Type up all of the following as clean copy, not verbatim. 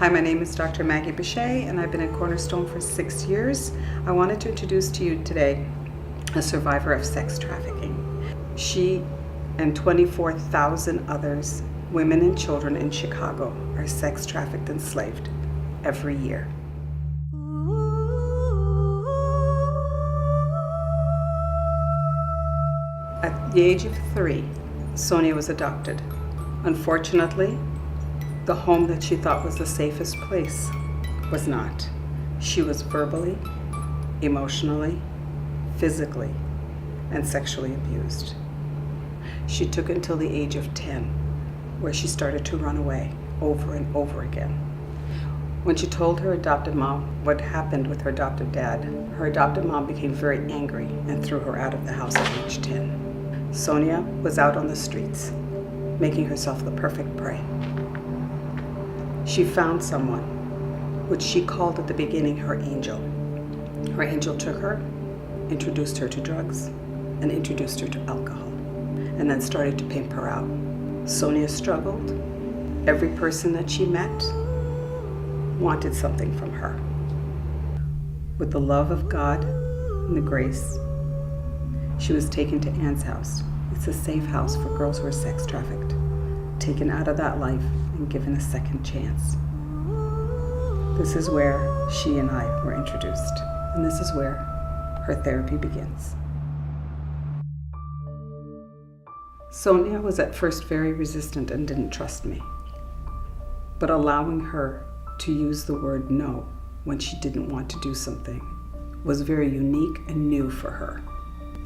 Hi, my name is Dr. Maggie Bishay, and I've been at Cornerstone for 6 years. I wanted to introduce to you today a survivor of sex trafficking. She and 24,000 others, women and children in Chicago, are sex trafficked and enslaved every year. At the age of 3, Sonya was adopted. Unfortunately, the home that she thought was the safest place was not. She was verbally, emotionally, physically, and sexually abused. She took until the age of 10, where she started to run away over and over again. When she told her adopted mom what happened with her adoptive dad, her adopted mom became very angry and threw her out of the house at age 10. Sonya was out on the streets, making herself the perfect prey. She found someone, which she called at the beginning her angel. Her angel took her, introduced her to drugs, and introduced her to alcohol, and then started to pimp her out. Sonya struggled. Every person that she met wanted something from her. With the love of God and the grace, she was taken to Ann's house. It's a safe house for girls who are sex trafficked, taken out of that life and given a second chance. This is where she and I were introduced, and this is where her therapy begins. Sonya was at first very resistant and didn't trust me, but allowing her to use the word no when she didn't want to do something was very unique and new for her.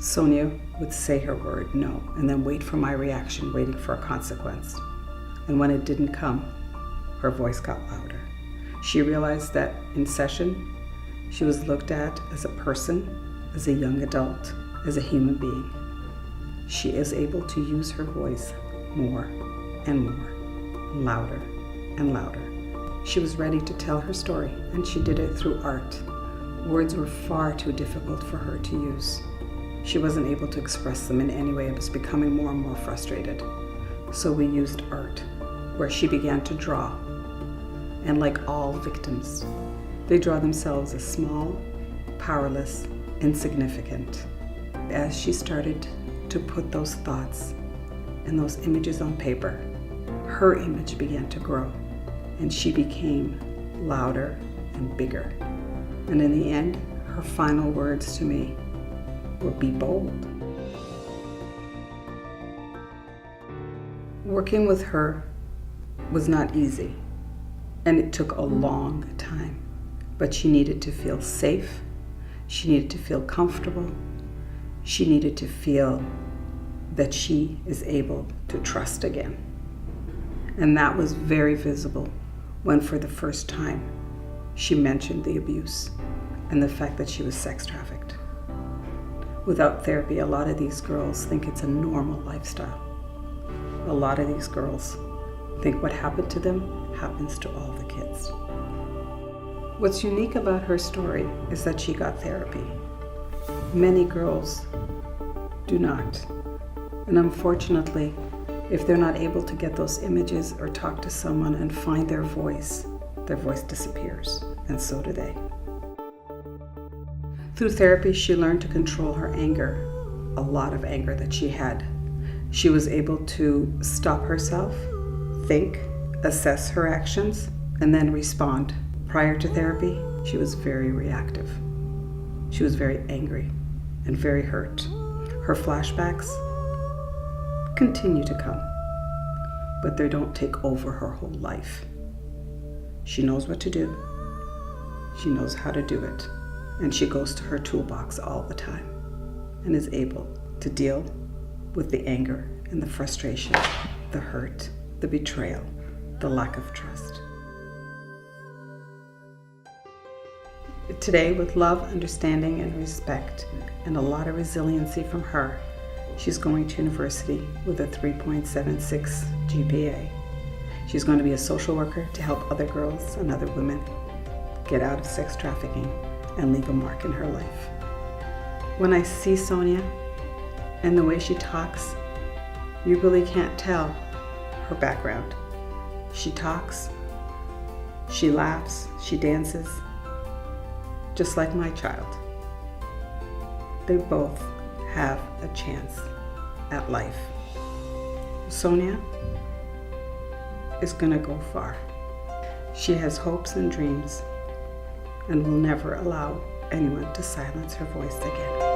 Sonya would say her word no and then wait for my reaction, waiting for a consequence. And when it didn't come, her voice got louder. She realized that in session, she was looked at as a person, as a young adult, as a human being. She is able to use her voice more and more, louder and louder. She was ready to tell her story, and she did it through art. Words were far too difficult for her to use. She wasn't able to express them in any way. It was becoming more and more frustrated. So we used art, where she began to draw. And like all victims, they draw themselves as small, powerless, insignificant. As she started to put those thoughts and those images on paper, her image began to grow, and she became louder and bigger. And in the end, her final words to me were, "Be bold." Working with her was not easy, and it took a long time, but she needed to feel safe, she needed to feel comfortable, she needed to feel that she is able to trust again. And that was very visible when, for the first time, she mentioned the abuse and the fact that she was sex trafficked. Without therapy, a lot of these girls think it's a normal lifestyle. A lot of these girls think what happened to them happens to all the kids. What's unique about her story is that she got therapy. Many girls do not. And unfortunately, if they're not able to get those images or talk to someone and find their voice disappears, and so do they. Through therapy, she learned to control her anger, a lot of anger that she had. She was able to stop herself, think, assess her actions, and then respond. Prior to therapy, she was very reactive. She was very angry and very hurt. Her flashbacks continue to come, but they don't take over her whole life. She knows what to do. She knows how to do it. And she goes to her toolbox all the time and is able to deal with the anger and the frustration, the hurt, the betrayal, the lack of trust. Today, with love, understanding, and respect, and a lot of resiliency from her, she's going to university with a 3.76 GPA. She's going to be a social worker to help other girls and other women get out of sex trafficking and leave a mark in her life. When I see Sonya and the way she talks, you really can't tell her background. She talks She laughs, she dances, just like my child. They both have a chance at life. Sonya is gonna go far. She has hopes and dreams and will never allow anyone to silence her voice again.